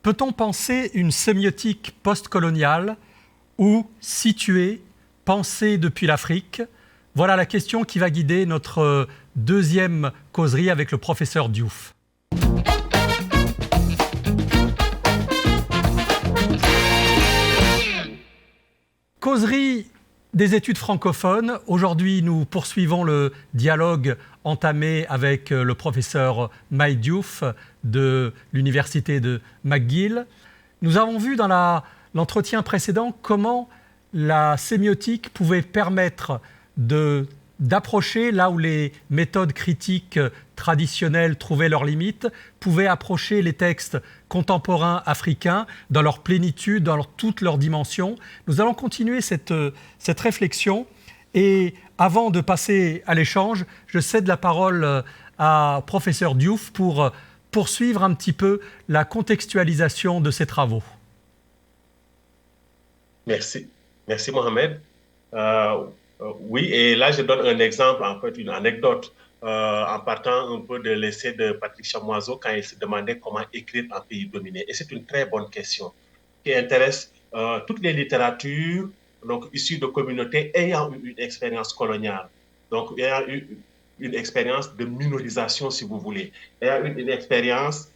Peut-on penser une sémiotique postcoloniale ou située, pensée depuis l'Afrique? Voilà la question qui va guider notre deuxième causerie avec le professeur Diouf. Causerie des études francophones. Aujourd'hui, nous poursuivons le dialogue entamé avec le professeur Mike Diouf de l'université de McGill. Nous avons vu dans l'entretien précédent comment la sémiotique pouvait permettre d'approcher là où les méthodes critiques traditionnelles trouvaient leurs limites, pouvaient approcher les textes contemporains africains dans leur plénitude, dans toutes leurs dimensions. Nous allons continuer cette réflexion et avant de passer à l'échange, je cède la parole à professeur Diouf pour poursuivre un petit peu la contextualisation de ces travaux. Merci. Merci Mohamed. Oui, et là je donne un exemple, en fait une anecdote, en partant un peu de l'essai de Patrick Chamoiseau quand il se demandait comment écrire un pays dominé. Et c'est une très bonne question qui intéresse toutes les littératures donc, issues de communautés ayant eu une expérience coloniale, donc ayant eu une expérience de minorisation si vous voulez, ayant eu une expérience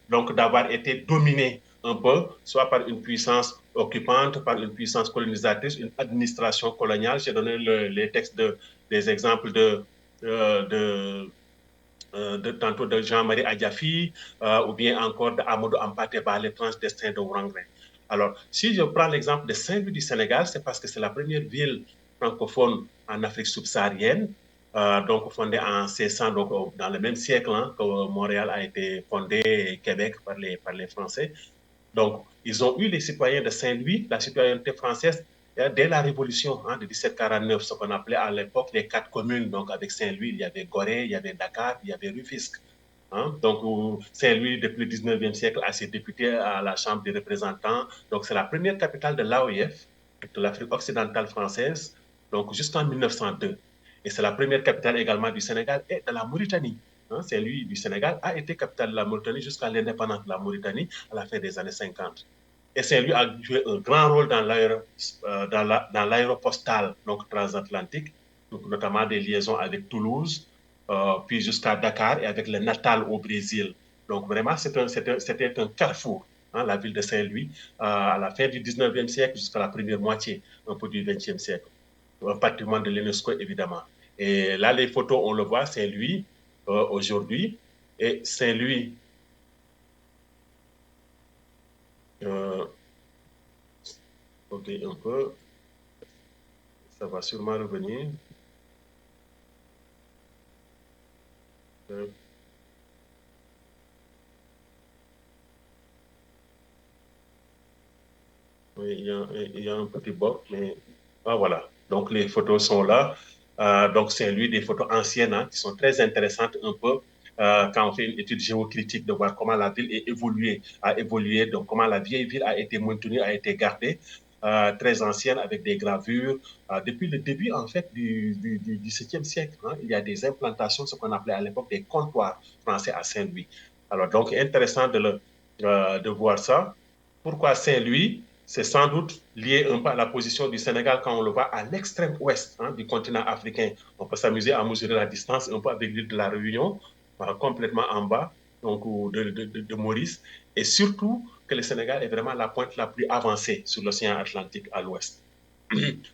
donc d'avoir été dominé un peu, soit par une puissance occupante, par une puissance colonisatrice, une administration coloniale. J'ai donné les textes des exemples tantôt de Jean-Marie Adjafi, ou bien encore d'Amadou Hampâté-Bâ, l'étrange destin de Ourangré. Alors, si je prends l'exemple de Saint-Louis du Sénégal, c'est parce que c'est la première ville francophone en Afrique subsaharienne, donc fondée en 1600, donc dans le même siècle que Montréal a été fondé et Québec par les Français. Donc, ils ont eu les citoyens de Saint-Louis, la citoyenneté française, dès la Révolution de 1749, ce qu'on appelait à l'époque les 4 communes. Donc, avec Saint-Louis, il y avait Gorée, il y avait Dakar, il y avait Rufisque. Donc, Saint-Louis, depuis le 19e siècle, a ses députés à la Chambre des représentants. Donc, c'est la première capitale de l'AOIF, de l'Afrique occidentale française, donc jusqu'en 1902. Et c'est la première capitale également du Sénégal et de la Mauritanie. Saint-Louis du Sénégal a été capitale de la Mauritanie jusqu'à l'indépendance de la Mauritanie à la fin des années 50. Et Saint-Louis a joué un grand rôle dans l'aéropostale donc transatlantique, donc notamment des liaisons avec Toulouse, puis jusqu'à Dakar et avec le Natal au Brésil. Donc vraiment, c'était un carrefour, la ville de Saint-Louis, à la fin du 19e siècle jusqu'à la première moitié, un peu du 20e siècle. Un patrimoine de l'UNESCO, évidemment. Et là, les photos, on le voit, Saint-Louis, aujourd'hui, et Saint-Louis, ok, un peu, ça va sûrement revenir. Oui, il y a un petit bug, mais voilà. Donc, les photos sont là. Donc, c'est lui des photos anciennes qui sont très intéressantes un peu quand on fait une étude géocritique de voir comment la ville a évolué, donc comment la vieille ville a été maintenue, a été gardée, très ancienne avec des gravures. Depuis le début, en fait, du XVIIe siècle, il y a des implantations, ce qu'on appelait à l'époque des comptoirs français à Saint-Louis. Alors, donc, intéressant de voir ça. Pourquoi Saint-Louis? C'est sans doute lié un peu à la position du Sénégal quand on le voit à l'extrême ouest du continent africain. On peut s'amuser à mesurer la distance un peu avec l'île de la Réunion, complètement en bas donc, de Maurice. Et surtout que le Sénégal est vraiment la pointe la plus avancée sur l'océan Atlantique à l'ouest.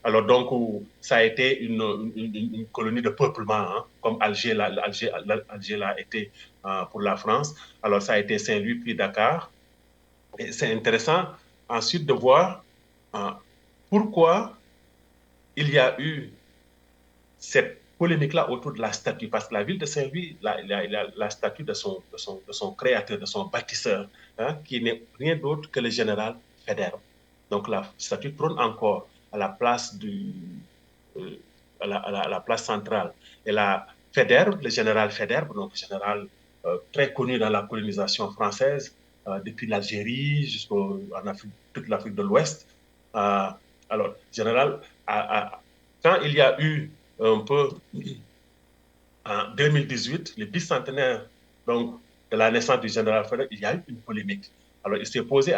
Alors donc, ça a été une colonie de peuplement, comme Alger l'a été pour la France. Alors ça a été Saint-Louis puis Dakar. Et c'est intéressant ensuite de voir pourquoi il y a eu cette polémique-là autour de la statue. Parce que la ville de Saint-Louis, la statue de son créateur, de son bâtisseur, qui n'est rien d'autre que le général Faidherbe. Donc la statue trône encore à la place, à la place centrale. Et la Faidherbe, le général Faidherbe, donc général très connu dans la colonisation française, depuis l'Algérie jusqu'en toute l'Afrique de l'Ouest. Alors, général, quand il y a eu un peu en 2018, le bicentenaire donc, de la naissance du général Faidherbe, il y a eu une polémique. Alors, il s'est posé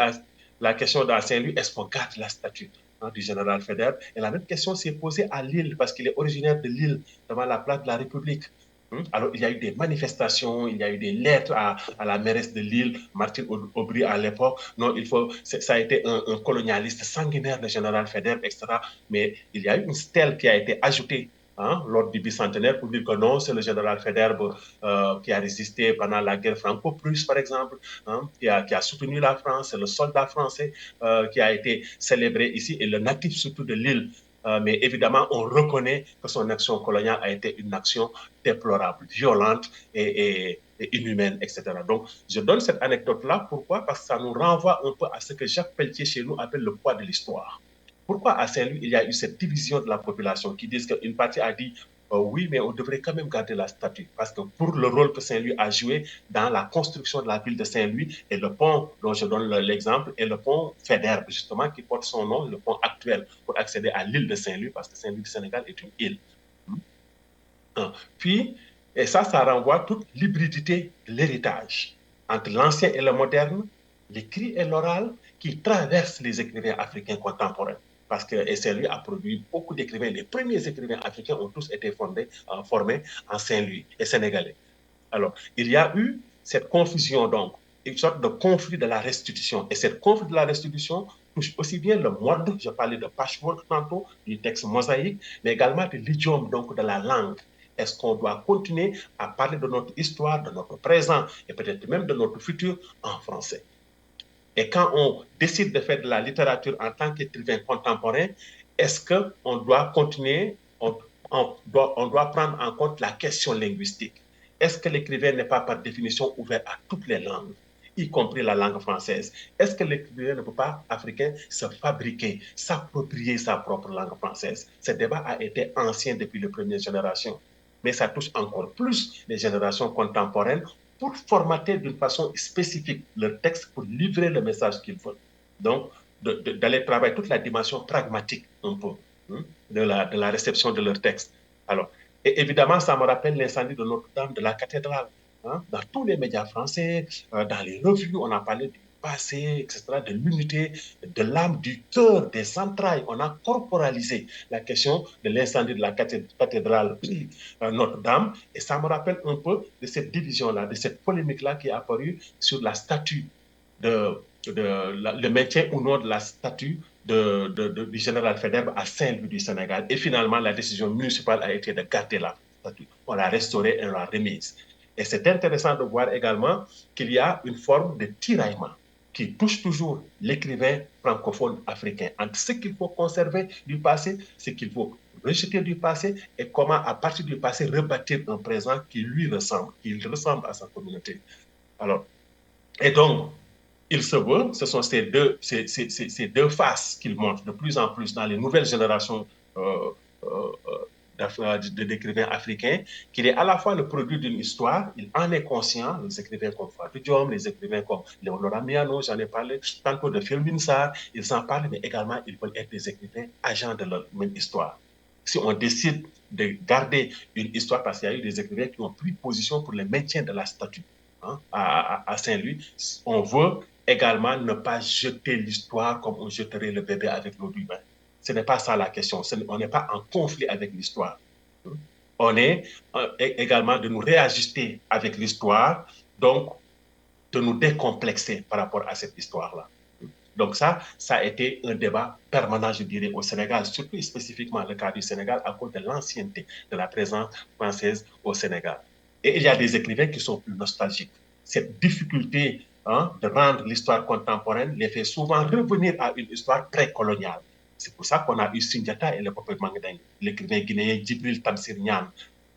la question à Saint-Louis, est-ce qu'on garde la statue du général Faidherbe? Et la même question s'est posée à Lille, parce qu'il est originaire de Lille, devant la place de la République. Alors, il y a eu des manifestations, il y a eu des lettres à la mairesse de Lille, Martine Aubry à l'époque. Non, ça a été un colonialiste sanguinaire, le général Faidherbe, etc. Mais il y a eu une stèle qui a été ajoutée lors du bicentenaire pour dire que non, c'est le général Faidherbe qui a résisté pendant la guerre franco-prusse, par exemple, qui a soutenu la France, c'est le soldat français qui a été célébré ici, et le natif surtout de Lille. Mais évidemment, on reconnaît que son action coloniale a été une action déplorable, violente et inhumaine, etc. Donc, je donne cette anecdote-là. Pourquoi? Parce que ça nous renvoie un peu à ce que Jacques Pelletier chez nous appelle le poids de l'histoire. Pourquoi à Saint-Louis, il y a eu cette division de la population qui disent qu'une partie a dit oui, mais on devrait quand même garder la statue. Parce que pour le rôle que Saint-Louis a joué dans la construction de la ville de Saint-Louis, et le pont dont je donne l'exemple est le pont Faidherbe, justement, qui porte son nom, le pont actuel, pour accéder à l'île de Saint-Louis, parce que Saint-Louis du Sénégal est une île. Puis, et ça renvoie toute l'hybridité de l'héritage entre l'ancien et le moderne, l'écrit et l'oral, qui traversent les écrivains africains contemporains. Parce que Saint-Louis a produit beaucoup d'écrivains. Les premiers écrivains africains ont tous été formés en Saint-Louis et sénégalais. Alors, il y a eu cette confusion, donc, une sorte de conflit de la restitution. Et cette conflit de la restitution touche aussi bien le mode, je parlais de patchwork tantôt, du texte mosaïque, mais également de l'idiome, donc de la langue. Est-ce qu'on doit continuer à parler de notre histoire, de notre présent et peut-être même de notre futur en français? Et quand on décide de faire de la littérature en tant qu'écrivain contemporain, est-ce qu'on doit continuer, on doit prendre en compte la question linguistique? Est-ce que l'écrivain n'est pas par définition ouvert à toutes les langues, y compris la langue française? Est-ce que l'écrivain ne peut pas, africain, se fabriquer, s'approprier sa propre langue française? Ce débat a été ancien depuis les premières générations, mais ça touche encore plus les générations contemporaines pour formater d'une façon spécifique leur texte pour livrer le message qu'ils veulent. Donc, d'aller travailler toute la dimension pragmatique un peu de la réception de leur texte. Alors, et évidemment, ça me rappelle l'incendie de Notre-Dame de la cathédrale. Dans tous les médias français, dans les revues, on a parlé du passé, etc., de l'unité, de l'âme, du cœur, des entrailles. On a corporalisé la question de l'incendie de la cathédrale Notre-Dame. Et ça me rappelle un peu de cette division-là, de cette polémique-là qui est apparue sur la statue le maintien ou non de la statue du général Faidherbe à Saint-Louis du Sénégal. Et finalement, la décision municipale a été de garder la statue. On l'a restaurée et on l'a remise. Et c'est intéressant de voir également qu'il y a une forme de tiraillement qui touche toujours l'écrivain francophone africain entre ce qu'il faut conserver du passé, ce qu'il faut rejeter du passé et comment, à partir du passé, rebâtir un présent qui lui ressemble, à sa communauté. Alors, et donc, il se veut, ce sont ces deux faces qu'il montre de plus en plus dans les nouvelles générations d'écrivains africains, qu'il est à la fois le produit d'une histoire, il en est conscient, les écrivains comme Fatou Diom, les écrivains comme Léonora Miano, j'en ai parlé tantôt de Firmin Sarr, ils en parlent, mais également ils veulent être des écrivains agents de leur même histoire. Si on décide de garder une histoire, parce qu'il y a eu des écrivains qui ont pris position pour le maintien de la statue à Saint-Louis, on veut également ne pas jeter l'histoire comme on jeterait le bébé avec l'eau du bain. Ce n'est pas ça la question. On n'est pas en conflit avec l'histoire. On est également de nous réajuster avec l'histoire, donc de nous décomplexer par rapport à cette histoire-là. Donc ça a été un débat permanent, je dirais, au Sénégal, surtout spécifiquement le cas du Sénégal à cause de l'ancienneté de la présence française au Sénégal. Et il y a des écrivains qui sont plus nostalgiques. Cette difficulté de rendre l'histoire contemporaine les fait souvent revenir à une histoire précoloniale. C'est pour ça qu'on a eu Sundiata et l'épopée Mangdeng, l'écrivain guinéen Djibril Tamsir Niane,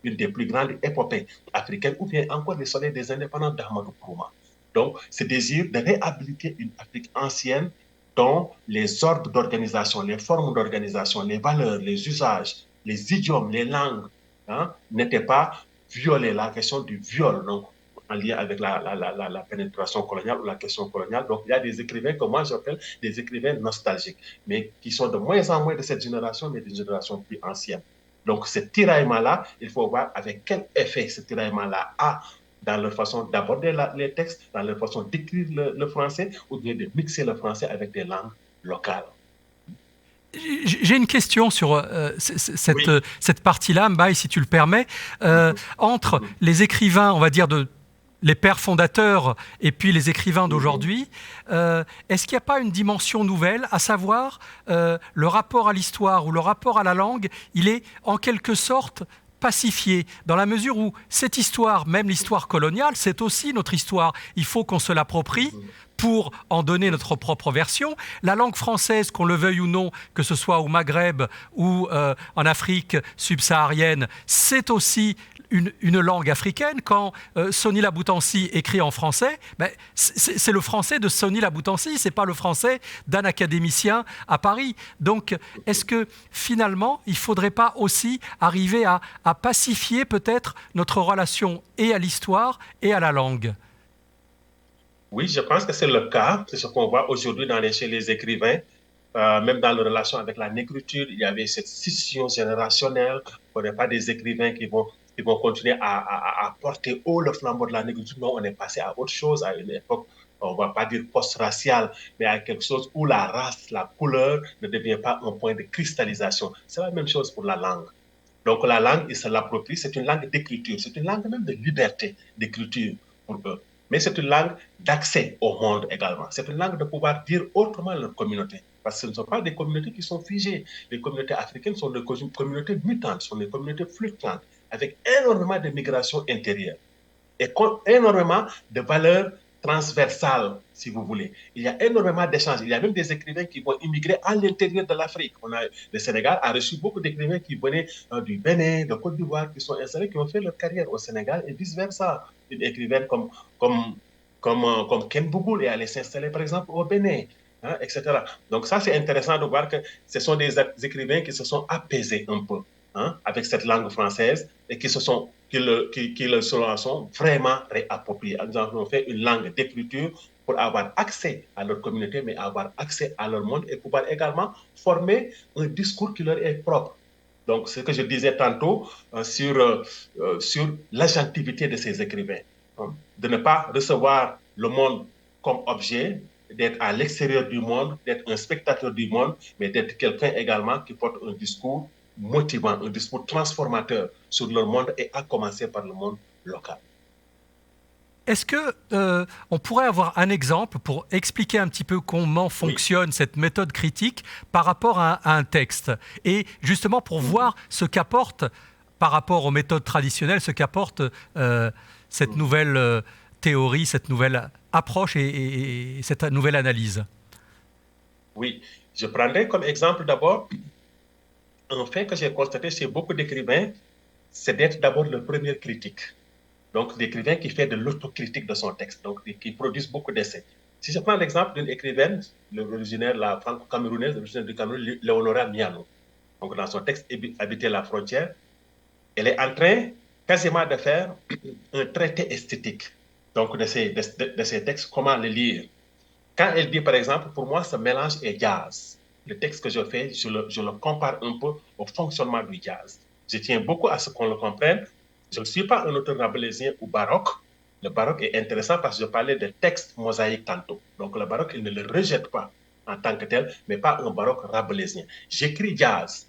une des plus grandes épopées africaines, ou bien encore les soleils des indépendants d'Ahmadou Kourouma. Donc, ce désir de réhabiliter une Afrique ancienne dont les ordres d'organisation, les formes d'organisation, les valeurs, les usages, les idiomes, les langues n'étaient pas violés. La question du viol, donc, en lien avec la pénétration coloniale ou la question coloniale. Donc, il y a des écrivains que moi j'appelle des écrivains nostalgiques, mais qui sont de moins en moins de cette génération, mais d'une génération plus ancienne. Donc, ce tiraillement-là, il faut voir avec quel effet ce tiraillement-là a dans leur façon d'aborder les textes, dans leur façon d'écrire le français, ou bien de mixer le français avec des langues locales. J'ai une question sur Oui. cette partie-là, Mbaye, si tu le permets. Entre les écrivains, on va dire, les pères fondateurs et puis les écrivains d'aujourd'hui, est-ce qu'il n'y a pas une dimension nouvelle, à savoir le rapport à l'histoire ou le rapport à la langue, il est en quelque sorte pacifié, dans la mesure où cette histoire, même l'histoire coloniale, c'est aussi notre histoire. Il faut qu'on se l'approprie pour en donner notre propre version. La langue française, qu'on le veuille ou non, que ce soit au Maghreb ou en Afrique subsaharienne, c'est aussi une langue africaine. Quand Sony Laboutansi écrit en français, ben, c'est le français de Sony Laboutansi, c'est pas le français d'un académicien à Paris. Donc, est-ce que finalement, il ne faudrait pas aussi arriver à pacifier peut-être notre relation et à l'histoire et à la langue? Oui, je pense que c'est le cas. C'est ce qu'on voit aujourd'hui chez les écrivains. Même dans leur relation avec la négritude, il y avait cette scission générationnelle. On n'est pas des écrivains qui vont continuer à porter haut le flambeau de la négritude. Non, on est passé à autre chose, à une époque, on ne va pas dire post-raciale, mais à quelque chose où la race, la couleur ne devient pas un point de cristallisation. C'est la même chose pour la langue. Donc la langue, ils se l'approprient, c'est une langue d'écriture, c'est une langue même de liberté d'écriture pour eux. Mais c'est une langue d'accès au monde également. C'est une langue de pouvoir dire autrement leur communauté. Parce que ce ne sont pas des communautés qui sont figées. Les communautés africaines sont des communautés mutantes, sont des communautés fluctuantes, avec énormément de migration intérieure et énormément de valeurs transversales, si vous voulez. Il y a énormément d'échanges. Il y a même des écrivains qui vont immigrer à l'intérieur de l'Afrique. Le Sénégal a reçu beaucoup d'écrivains qui venaient du Bénin, de Côte d'Ivoire, qui sont installés, qui ont fait leur carrière au Sénégal et vice-versa. Une écrivaine comme Ken Bougoul est allé s'installer, par exemple, au Bénin. Hein, etc. Donc ça, c'est intéressant de voir que ce sont des écrivains qui se sont apaisés un peu, hein, avec cette langue française et qui le sont vraiment réappropriés. Nous avons fait une langue d'écriture pour avoir accès à leur communauté, mais avoir accès à leur monde et pouvoir également former un discours qui leur est propre. Donc, ce que je disais tantôt sur l'agentivité de ces écrivains, hein, de ne pas recevoir le monde comme objet, d'être à l'extérieur du monde, d'être un spectateur du monde, mais d'être quelqu'un également qui porte un discours motivant, un discours transformateur sur le monde et à commencer par le monde local. Est-ce que on pourrait avoir un exemple pour expliquer un petit peu comment fonctionne cette méthode critique par rapport à un texte et justement pour voir ce qu'apporte par rapport aux méthodes traditionnelles, ce qu'apporte cette nouvelle théorie, cette nouvelle approche et cette nouvelle analyse? Oui, je prendrai comme exemple d'abord un fait que j'ai constaté chez beaucoup d'écrivains, c'est d'être d'abord le premier critique. Donc, l'écrivain qui fait de l'autocritique de son texte, donc qui produit beaucoup d'essais. Si je prends l'exemple d'une écrivaine, l'originaire, la franco-camerounaise, originaire du Cameroun, Léonora Miano. Donc, dans son texte Habiter la frontière, elle est en train quasiment de faire un traité esthétique. Donc, de ces textes, comment les lire. Quand elle dit, par exemple, pour moi, ce mélange est jazz. Le texte que je fais, je le compare un peu au fonctionnement du jazz. Je tiens beaucoup à ce qu'on le comprenne. Je ne suis pas un auteur rabelaisien ou baroque. Le baroque est intéressant parce que je parlais de textes mosaïques tantôt. Donc le baroque, il ne le rejette pas en tant que tel, mais pas un baroque rabelaisien. J'écris jazz,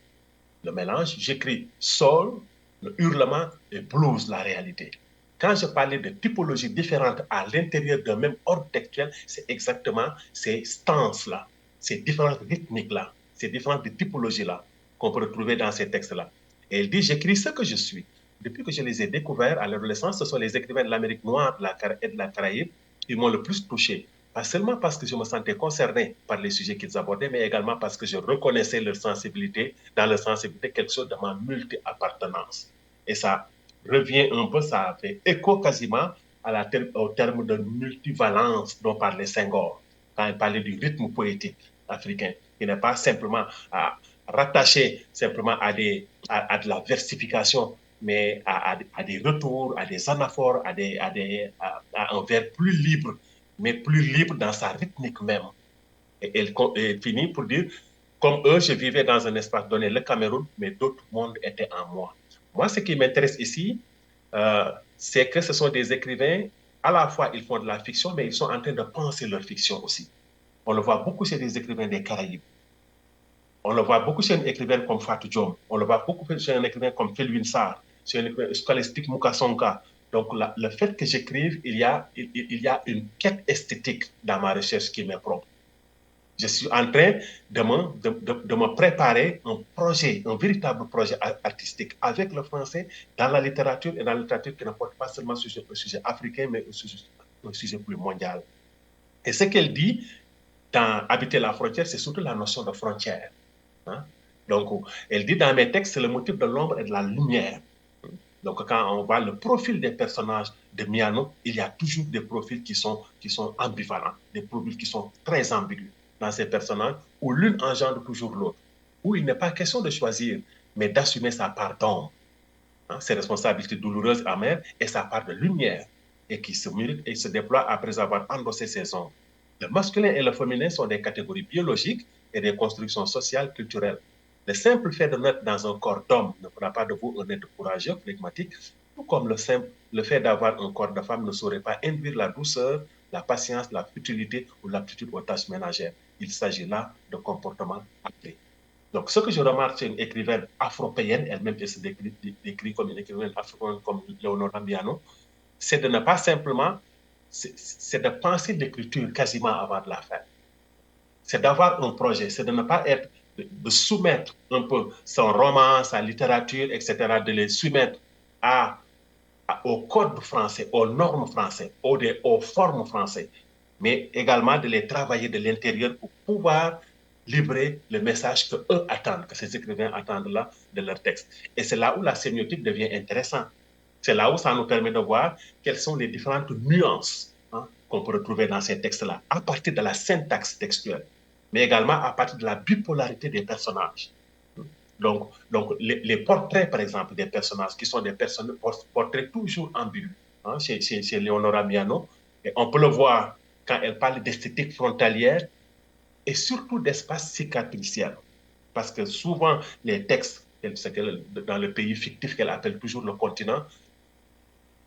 le mélange, j'écris soul, le hurlement et blues, la réalité. Quand je parlais de typologies différentes à l'intérieur d'un même ordre textuel, c'est exactement ces stances-là, ces différentes rythmiques-là, ces différentes typologies-là qu'on peut retrouver dans ces textes-là. Et elle dit, j'écris ce que je suis. Depuis que je les ai découverts à l'adolescence, ce sont les écrivains de l'Amérique noire et de la Caraïbe qui m'ont le plus touché. Pas seulement parce que je me sentais concerné par les sujets qu'ils abordaient, mais également parce que je reconnaissais leur sensibilité, dans leur sensibilité, quelque chose de ma multi-appartenance. Et ça revient un peu, ça fait écho quasiment au terme de multivalence dont parlait Senghor, quand il parlait du rythme poétique africain, qui n'est pas simplement rattaché simplement à de la versification, mais à des retours, à des anaphores, à un vers plus libre, mais plus libre dans sa rythmique même. Et elle finit pour dire, comme eux, je vivais dans un espace donné, le Cameroun, mais d'autres mondes étaient en moi. Moi, ce qui m'intéresse ici, c'est que ce sont des écrivains, à la fois ils font de la fiction, mais ils sont en train de penser leur fiction aussi. On le voit beaucoup chez des écrivains des Caraïbes. On le voit beaucoup chez un écrivain comme Fatou Diom. On le voit beaucoup chez un écrivain comme Felwine Sarr, chez un écrivain scolastique Mukasonga. Donc, le fait que j'écrive, il y a une quête esthétique dans ma recherche qui m'est propre. Je suis en train de me préparer un projet, un véritable projet artistique avec le français dans la littérature et dans la littérature qui ne porte pas seulement sur le sujet africain, mais un sujet plus mondial. Et ce qu'elle dit dans Habiter la frontière, c'est surtout la notion de frontière. Hein? Donc, elle dit dans mes textes, c'est le motif de l'ombre et de la lumière. Donc, quand on voit le profil des personnages de Miano, il y a toujours des profils qui sont ambivalents, des profils qui sont très ambigus dans ces personnages, où l'une engendre toujours l'autre, où il n'est pas question de choisir, mais d'assumer sa part d'ombre, hein, ses responsabilités douloureuses, amères, et sa part de lumière, et qui se mérite et se déploie après avoir endossé ses ombres. Le masculin et le féminin sont des catégories biologiques et des constructions sociales, culturelles. Le simple fait de naître dans un corps d'homme ne fera pas de vous un être courageux, flegmatique, tout comme le fait d'avoir un corps de femme ne saurait pas induire la douceur, la patience, la futilité ou l'aptitude aux tâches ménagères. Il s'agit là de comportements actés. Donc, ce que je remarque chez une écrivaine afro-péenne, elle-même elle se décrit comme une écrivaine afro comme Leonora Miano, c'est de ne pas simplement, c'est de penser l'écriture quasiment avant de la faire. C'est d'avoir un projet, c'est de ne pas être, de soumettre un peu son roman, sa littérature, etc., de les soumettre au code français, aux normes françaises, aux formes françaises, mais également de les travailler de l'intérieur pour pouvoir livrer le message qu'eux attendent, que ces écrivains attendent là de leur texte. Et c'est là où la sémiotique devient intéressante. C'est là où ça nous permet de voir quelles sont les différentes nuances, hein, qu'on peut retrouver dans ces textes-là, à partir de la syntaxe textuelle, mais également à partir de la bipolarité des personnages. Donc les portraits, par exemple, des personnages qui sont des portraits toujours ambigus, hein, chez Leonora Miano, et on peut le voir quand elle parle d'esthétique frontalière et surtout d'espace cicatriciel. Parce que souvent, les textes, dans le pays fictif qu'elle appelle toujours le continent,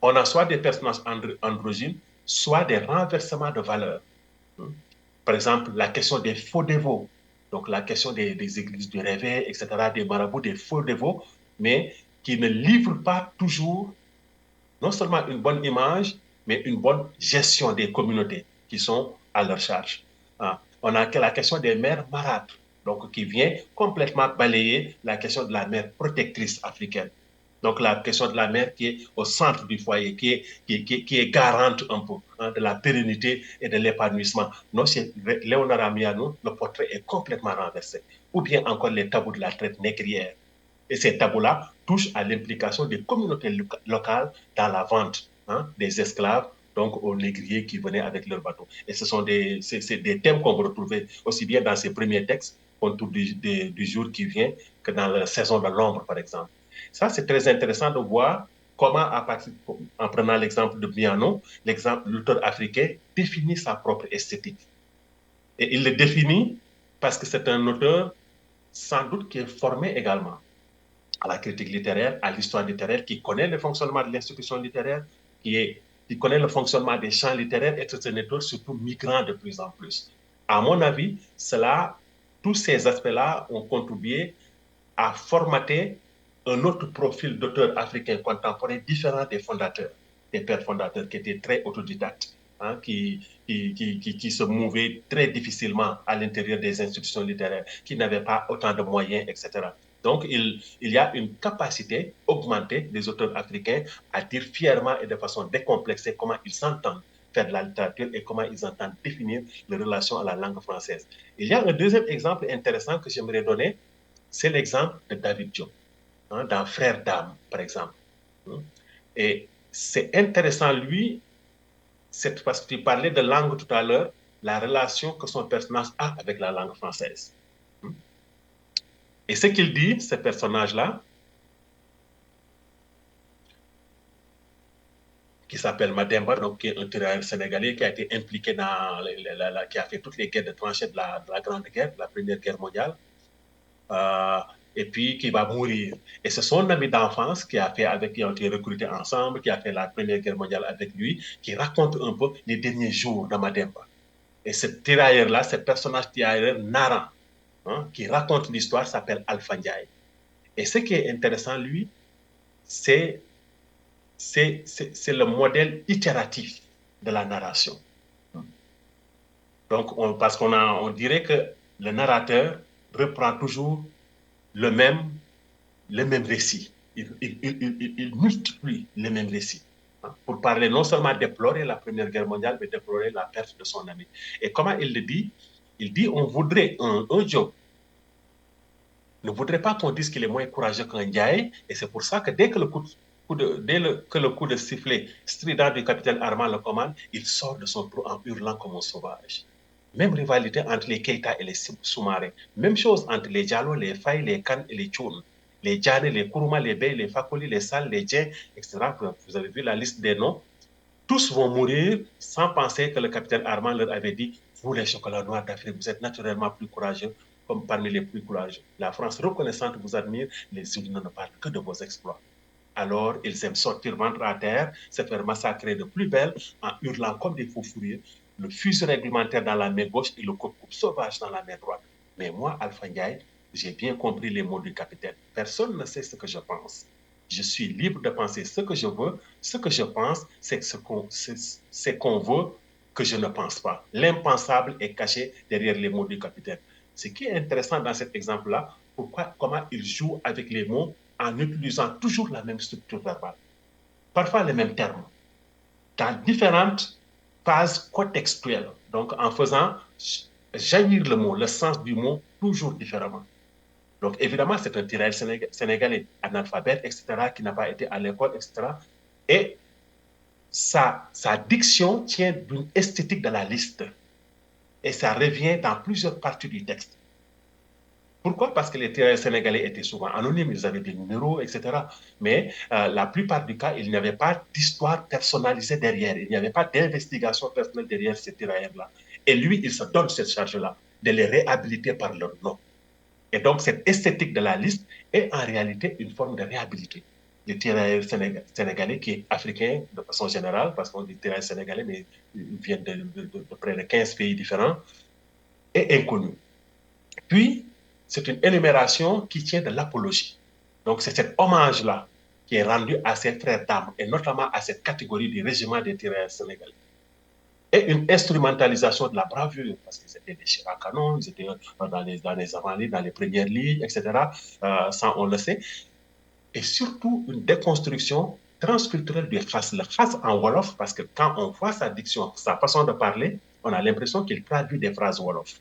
on a soit des personnages androgynes, soit des renversements de valeurs. Par exemple, la question des faux dévots, donc la question des églises du réveil, etc., des marabouts, des faux dévots, mais qui ne livrent pas toujours non seulement une bonne image, mais une bonne gestion des communautés qui sont à leur charge. Ah, on a la question des mères marâtres, donc qui vient complètement balayer la question de la mère protectrice africaine. Donc la question de la mère qui est au centre du foyer, qui est garante un peu, hein, de la pérennité et de l'épanouissement. Non, chez Léonard Miano, le portrait est complètement renversé. Ou bien encore les tabous de la traite négrière. Et ces tabous-là touchent à l'implication des communautés locales dans la vente, hein, des esclaves, donc aux négriers qui venaient avec leurs bateaux. Et ce sont des thèmes qu'on va retrouver aussi bien dans ces premiers textes, autour du jour qui vient, que dans la saison de l'ombre, par exemple. Ça, c'est très intéressant de voir comment, en prenant l'exemple de Miano, l'auteur africain définit sa propre esthétique. Et il le définit parce que c'est un auteur, sans doute, qui est formé également à la critique littéraire, à l'histoire littéraire, qui connaît le fonctionnement de l'institution littéraire, qui connaît le fonctionnement des champs littéraires, et c'est un auteur surtout migrant de plus en plus. À mon avis, tous ces aspects-là ont contribué à formater un autre profil d'auteur africain contemporain différent des fondateurs, des pères fondateurs qui étaient très autodidactes, hein, qui se mouvaient très difficilement à l'intérieur des institutions littéraires, qui n'avaient pas autant de moyens, etc. Donc, il y a une capacité augmentée des auteurs africains à dire fièrement et de façon décomplexée comment ils s'entendent faire de la littérature et comment ils entendent définir les relations à la langue française. Il y a un deuxième exemple intéressant que j'aimerais donner, c'est l'exemple de David Diop, hein, dans Frères d'âme, par exemple. Et c'est intéressant, lui, parce que tu parlais de langue tout à l'heure, la relation que son personnage a avec la langue française. Et ce qu'il dit, ce personnage-là, qui s'appelle Mademba, donc qui est un tirailleur sénégalais qui a été impliqué qui a fait toutes les guerres de tranchées de la Grande Guerre, de la Première Guerre mondiale, et puis qui va mourir. Et c'est son ami d'enfance qui ont été recrutés ensemble, qui a fait la Première Guerre mondiale avec lui, qui raconte un peu les derniers jours de Mademba. Et ce tirailleur-là, ce personnage tirailleur narrant, qui raconte l'histoire, s'appelle Alpha Ndiaye. Et ce qui est intéressant, lui, c'est le modèle itératif de la narration. Donc, parce on dirait que le narrateur reprend toujours le même récit. Il multiplie les mêmes récits. Pour parler non seulement déplorer la Première Guerre mondiale, mais déplorer la perte de son ami. Et comment il le dit? Il dit, on voudrait un Diop ne voudrait pas qu'on dise qu'il est moins courageux qu'un Ndiaye, et c'est pour ça que dès que le coup de sifflet strident du capitaine Armand le commande, il sort de son trou en hurlant comme un sauvage. Même rivalité entre les Keita et les Soumaré. Même chose entre les Diallo, les Faye, les Kan et les Tchoun. Les Djane, les Kourouma, les Bey, les Fakoli, les Sal, les Djen, etc. Vous avez vu la liste des noms. Tous vont mourir sans penser que le capitaine Armand leur avait dit « Vous les chocolats noirs d'Afrique, vous êtes naturellement plus courageux comme parmi les plus courageux. La France reconnaissante vous admire, les Soudanais ne parlent que de vos exploits. » Alors, ils aiment sortir ventre à terre, se faire massacrer de plus belle en hurlant comme des fous furieux, le fusil réglementaire dans la main gauche et le coupe-coupe sauvage dans la main droite. Mais moi, Alpha Ndiaye, j'ai bien compris les mots du capitaine. Personne ne sait ce que je pense. Je suis libre de penser ce que je veux. Ce que je pense, c'est qu'on veut que je ne pense pas. L'impensable est caché derrière les mots du capitaine. Ce qui est intéressant dans cet exemple-là, comment il joue avec les mots en utilisant toujours la même structure verbale. Parfois les mêmes termes, dans différentes phases contextuelles. Donc en faisant jaillir le mot, le sens du mot, toujours différemment. Donc évidemment, c'est un tirailleur sénégalais, analphabète, etc., qui n'a pas été à l'école, etc. Et sa diction tient d'une esthétique de la liste. Et ça revient dans plusieurs parties du texte. Pourquoi? Parce que les tirailleurs sénégalais étaient souvent anonymes, ils avaient des numéros, etc. Mais la plupart du cas, il n'y avait pas d'histoire personnalisée derrière. Il n'y avait pas d'investigation personnelle derrière ces tirailleurs-là. Et lui, il se donne cette charge-là, de les réhabiliter par leur nom. Et donc, cette esthétique de la liste est en réalité une forme de réhabilité. Le tirailleur sénégalais, qui est africain de façon générale, parce qu'on dit tirailleur sénégalais, mais il vient de près de 15 pays différents, est inconnu. Puis, c'est une énumération qui tient de l'apologie. Donc, c'est cet hommage-là qui est rendu à ses frères d'armes, et notamment à cette catégorie du régiment des tirailleurs sénégalais. Et une instrumentalisation de la bravure, parce qu'ils étaient des chefs à canon, ils étaient dans les avant-lignes, dans les premières lignes, etc. Ça, on le sait. Et surtout, une déconstruction transculturelle du khas. Le khas en Wolof, parce que quand on voit sa diction, sa façon de parler, on a l'impression qu'il traduit des phrases Wolof.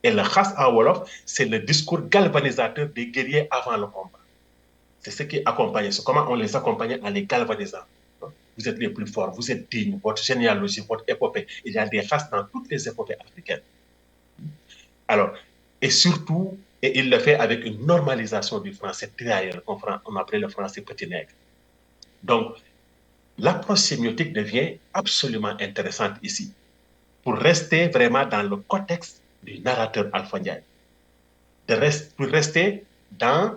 Et le khas en Wolof, c'est le discours galvanisateur des guerriers avant le combat. C'est ce qui accompagne, c'est comment on les accompagnait en les galvanisant. Vous êtes les plus forts, vous êtes dignes, votre généalogie, votre épopée. Il y a des khas dans toutes les épopées africaines. Alors, et surtout, et il le fait avec une normalisation du français tirailleur, on appelait le français petit nègre. Donc, l'approche sémiotique devient absolument intéressante ici, pour rester vraiment dans le contexte du narrateur Alpha Ndiaye. Pour rester dans,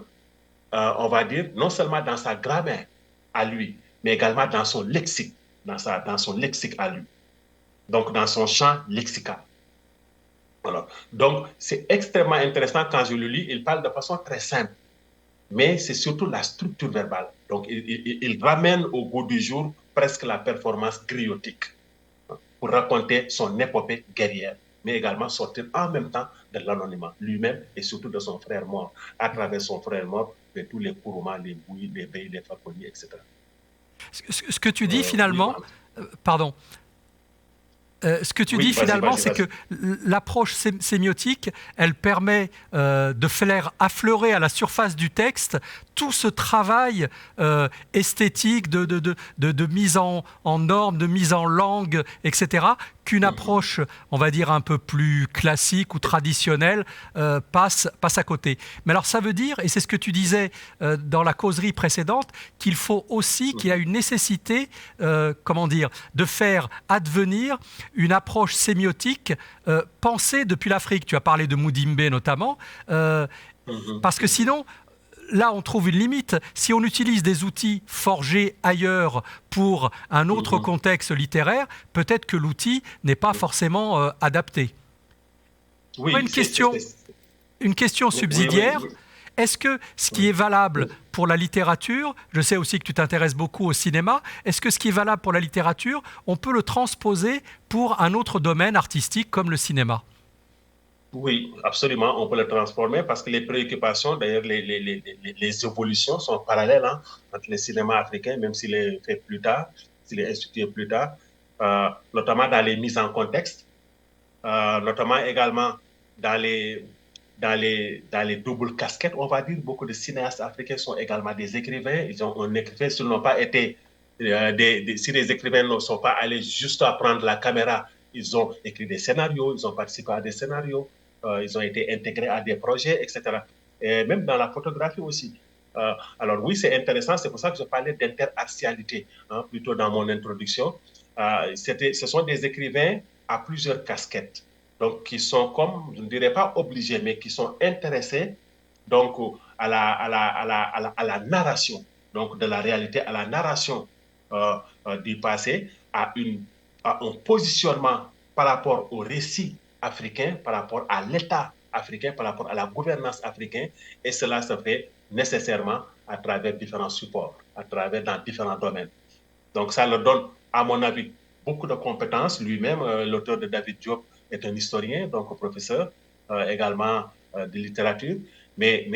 on va dire, non seulement dans sa grammaire à lui, mais également dans son lexique, dans son lexique à lui. Donc, dans son champ lexical. Alors, donc, c'est extrêmement intéressant quand je le lis. Il parle de façon très simple, mais c'est surtout la structure verbale. Donc, il ramène au goût du jour presque la performance griotique pour raconter son épopée guerrière, mais également sortir en même temps de l'anonymat lui-même et surtout de son frère mort, à travers son frère mort, de tous les Kourouma, les Bouillis, les Bey, les Fakoli, etc. Ce que tu dis finalement, pardon, ce que tu dis finalement, c'est que l'approche sémiotique, elle permet de faire affleurer à la surface du texte tout ce travail esthétique de mise en norme, de mise en langue, etc., qu'une approche, on va dire, un peu plus classique ou traditionnelle passe à côté. Mais alors ça veut dire, et c'est ce que tu disais dans la causerie précédente, qu'il faut aussi, qu'il y a une nécessité, comment dire, de faire advenir une approche sémiotique pensée depuis l'Afrique. Tu as parlé de Moudimbe notamment, Parce que sinon, là, on trouve une limite. Si on utilise des outils forgés ailleurs pour un autre contexte littéraire, peut-être que l'outil n'est pas forcément adapté. Oui, une question subsidiaire. Oui. Est-ce que ce qui est valable pour la littérature, je sais aussi que tu t'intéresses beaucoup au cinéma, est-ce que ce qui est valable pour la littérature, on peut le transposer pour un autre domaine artistique comme le cinéma? Oui, absolument, on peut le transformer parce que les préoccupations, d'ailleurs, les évolutions sont parallèles entre les cinémas africains, même s'il est fait plus tard, s'il est institué plus tard, notamment dans les mises en contexte, notamment également dans les doubles casquettes, on va dire. Beaucoup de cinéastes africains sont également des écrivains. Ils ont un écrivain, s'ils n'ont pas été, si les écrivains ne sont pas allés juste à prendre la caméra, ils ont écrit des scénarios, ils ont participé à des scénarios, ils ont été intégrés à des projets, etc. Et même dans la photographie aussi. Alors oui, c'est intéressant, c'est pour ça que je parlais d'interartialité plutôt dans mon introduction. Ce sont des écrivains à plusieurs casquettes, donc qui sont comme, je ne dirais pas obligés, mais qui sont intéressés donc à la narration, donc de la réalité, à la narration du passé, à un positionnement par rapport au récit africain, par rapport à l'État africain, par rapport à la gouvernance africaine, et cela se fait nécessairement à travers différents supports, à travers dans différents domaines. Donc ça leur donne, à mon avis, beaucoup de compétences. Lui-même, l'auteur de David Diop, est un historien, donc professeur également de littérature. Mais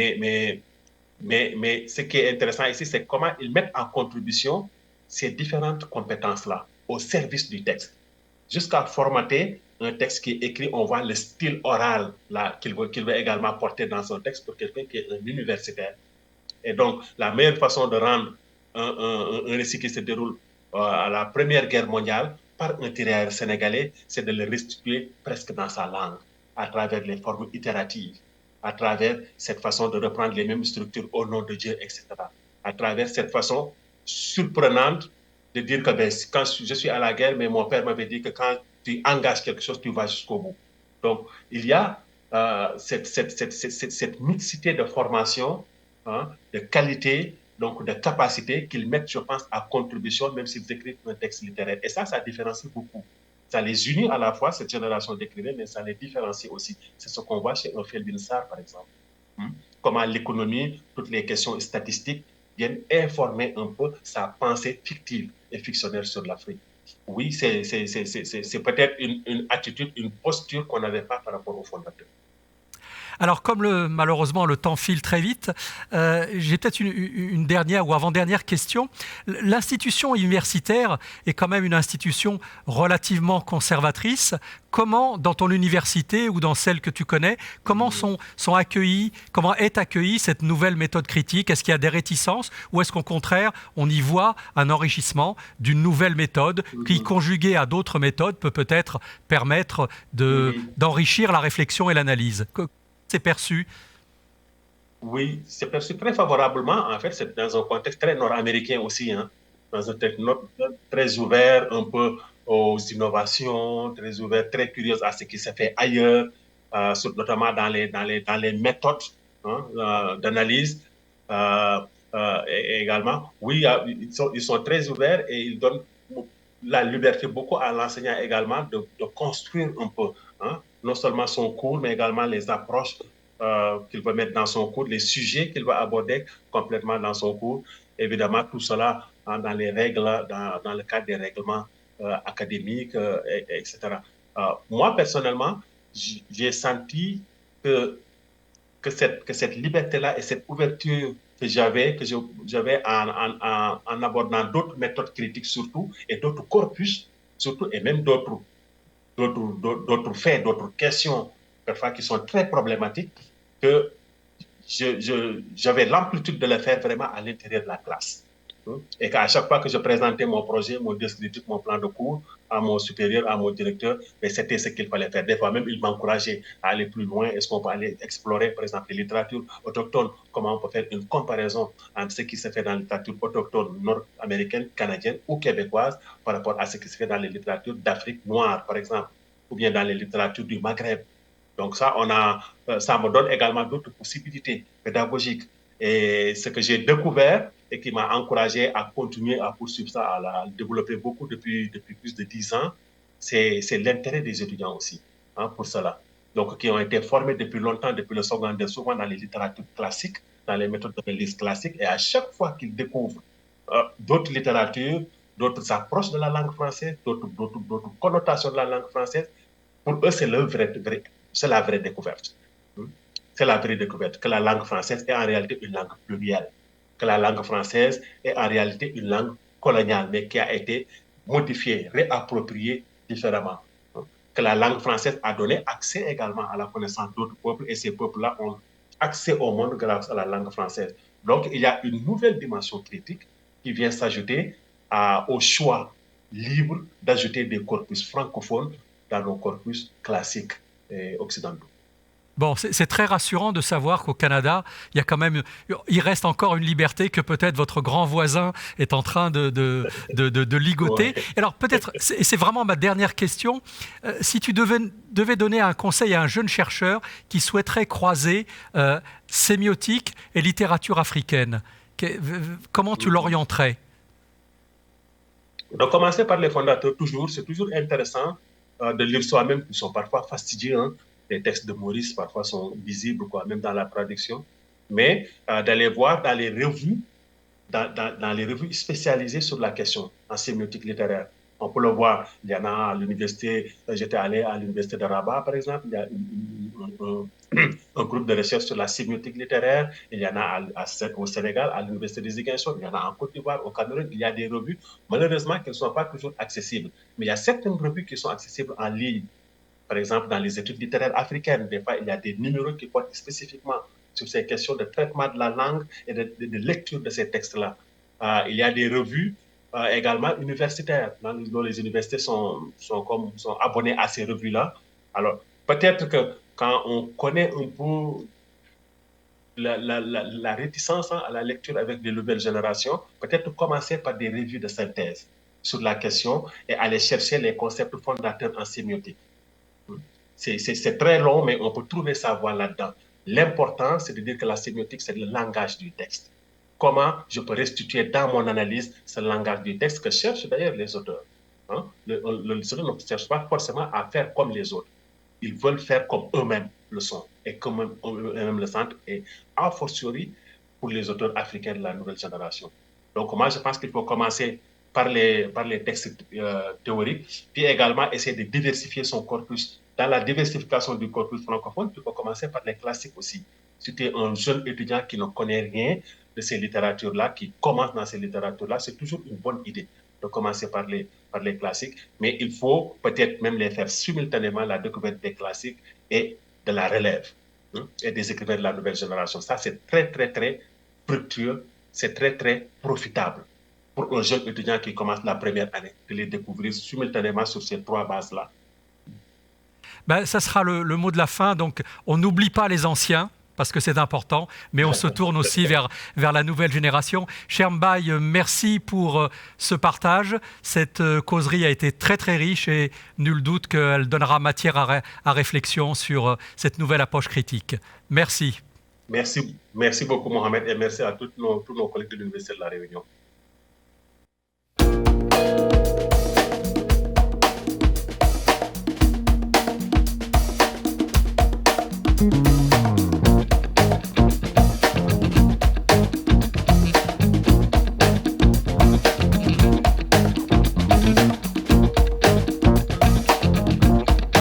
ce qui est intéressant ici, c'est comment ils mettent en contribution ces différentes compétences-là au service du texte, jusqu'à formater un texte qui est écrit. On voit le style oral qu'il veut également porter dans son texte pour quelqu'un qui est un universitaire. Et donc, la meilleure façon de rendre un récit qui se déroule à la Première Guerre mondiale par un tirailleur sénégalais, c'est de le restituer presque dans sa langue, à travers les formes itératives, à travers cette façon de reprendre les mêmes structures au nom de Dieu, etc. À travers cette façon surprenante de dire que quand je suis à la guerre, mais mon père m'avait dit que quand tu engages quelque chose, tu vas jusqu'au bout. Donc, il y a cette mixité de formation, de qualité, donc de capacité qu'ils mettent, je pense, à contribution, même s'ils écrivent un texte littéraire. Et ça différencie beaucoup. Ça les unit à la fois, cette génération d'écrivains, mais ça les différencie aussi. C'est ce qu'on voit chez Ophel Binsar, par exemple. Comment l'économie, toutes les questions statistiques viennent informer un peu sa pensée fictive et fictionnelle sur l'Afrique. Oui, c'est peut-être une attitude, une posture qu'on n'avait pas par rapport au fondateur. Alors, comme malheureusement le temps file très vite, j'ai peut-être une dernière ou avant-dernière question. L'institution universitaire est quand même une institution relativement conservatrice. Comment, dans ton université ou dans celle que tu connais, comment est accueillie cette nouvelle méthode critique? Est-ce qu'il y a des réticences ou est-ce qu'au contraire, on y voit un enrichissement d'une nouvelle méthode qui, conjuguée à d'autres méthodes, peut peut-être permettre d'enrichir la réflexion et l'analyse? C'est perçu? Oui, c'est perçu très favorablement. En fait, c'est dans un contexte très nord-américain aussi, dans un contexte très ouvert un peu aux innovations, très ouvert, très curieux à ce qui se fait ailleurs, notamment dans les méthodes d'analyse. Et également, oui, ils sont très ouverts et ils donnent la liberté beaucoup à l'enseignant également de construire un peu, non seulement son cours, mais également les approches qu'il va mettre dans son cours, les sujets qu'il va aborder complètement dans son cours. Évidemment, tout cela dans les règles, dans le cadre des règlements académiques, etc. Moi, personnellement, j'ai senti que cette liberté-là et cette ouverture que j'avais en abordant d'autres méthodes critiques surtout, et d'autres corpus surtout, et même d'autres faits, d'autres questions, parfois qui sont très problématiques, que j'avais l'amplitude de le faire vraiment à l'intérieur de la classe. Et qu'à chaque fois que je présentais mon projet, mon descriptif, mon plan de cours à mon supérieur, à mon directeur, c'était ce qu'il fallait faire. Des fois même, il m'encourageait à aller plus loin. Est-ce qu'on peut aller explorer, par exemple, les littératures autochtones? Comment on peut faire une comparaison entre ce qui se fait dans la littérature autochtone nord-américaine, canadienne ou québécoise par rapport à ce qui se fait dans les littératures d'Afrique noire, par exemple, ou bien dans les littératures du Maghreb. Donc ça, ça me donne également d'autres possibilités pédagogiques. Et ce que j'ai découvert et qui m'a encouragé à continuer à poursuivre ça, à le développer beaucoup depuis plus de 10 ans, c'est l'intérêt des étudiants aussi pour cela. Donc, qui ont été formés depuis longtemps, depuis le secondaire, souvent dans les littératures classiques, dans les méthodes de l'analyse classique. Et à chaque fois qu'ils découvrent d'autres littératures, d'autres approches de la langue française, d'autres connotations de la langue française, pour eux, c'est la vraie découverte. C'est la vraie découverte que la langue française est en réalité une langue plurielle, que la langue française est en réalité une langue coloniale, mais qui a été modifiée, réappropriée différemment. Que la langue française a donné accès également à la connaissance d'autres peuples et ces peuples-là ont accès au monde grâce à la langue française. Donc, il y a une nouvelle dimension critique qui vient s'ajouter au choix libre d'ajouter des corpus francophones dans nos corpus classiques et occidentaux. Bon, c'est très rassurant de savoir qu'au Canada, il reste encore une liberté que peut-être votre grand voisin est en train de ligoter. Ouais. Alors peut-être, c'est vraiment ma dernière question, si tu devais donner un conseil à un jeune chercheur qui souhaiterait croiser sémiotique et littérature africaine, comment tu l'orienterais? Donc, commencer par les fondateurs, c'est toujours intéressant de lire soi-même, qui sont parfois fastidieux. Hein. Les textes de Maurice, parfois, sont visibles, même dans la traduction. Mais d'aller voir dans les revues, dans les revues spécialisées sur la question en sémiotique littéraire. On peut le voir, il y en a à l'université, j'étais allé à l'université de Rabat, par exemple, il y a un groupe de recherche sur la sémiotique littéraire, il y en a au Sénégal, à l'université de Ziguinchor, il y en a en Côte d'Ivoire, au Cameroun, il y a des revues, malheureusement, qui ne sont pas toujours accessibles. Mais il y a certaines revues qui sont accessibles en ligne. Par exemple, dans les études littéraires africaines, des fois, il y a des numéros qui portent spécifiquement sur ces questions de traitement de la langue et de lecture de ces textes-là. Il y a des revues également universitaires, dont les universités sont abonnées à ces revues-là. Alors, peut-être que quand on connaît un peu la réticence à la lecture avec les nouvelles générations, peut-être commencer par des revues de synthèse sur la question et aller chercher les concepts fondateurs en sémiotique. C'est très long, mais on peut trouver sa voie là-dedans. L'important, c'est de dire que la sémiotique, c'est le langage du texte. Comment je peux restituer dans mon analyse ce langage du texte que cherchent d'ailleurs les auteurs. Hein? Les auteurs ne cherchent pas forcément à faire comme les autres. Ils veulent faire comme eux-mêmes le sont et comme eux-mêmes le sentent, et a fortiori pour les auteurs africains de la nouvelle génération. Donc, moi, je pense qu'il faut commencer par les textes théoriques, puis également essayer de diversifier son corpus. Dans la diversification du corpus francophone, il faut commencer par les classiques aussi. Si tu es un jeune étudiant qui ne connaît rien de ces littératures-là, qui commence dans ces littératures-là, c'est toujours une bonne idée de commencer par les classiques, mais il faut peut-être même les faire simultanément, la découverte des classiques et de la relève et des écrivains de la nouvelle génération. Ça, c'est très, très, très fructueux, c'est très, très profitable pour un jeune étudiant qui commence la première année, de les découvrir simultanément sur ces trois bases-là. Ben, ça sera le mot de la fin. Donc, on n'oublie pas les anciens, parce que c'est important, mais on se tourne aussi vers la nouvelle génération. Cher Mbaye, merci pour ce partage. Cette causerie a été très très riche et nul doute qu'elle donnera matière à réflexion sur cette nouvelle approche critique. Merci. Merci beaucoup Mohamed et merci à tous nos collègues de l'Université de La Réunion.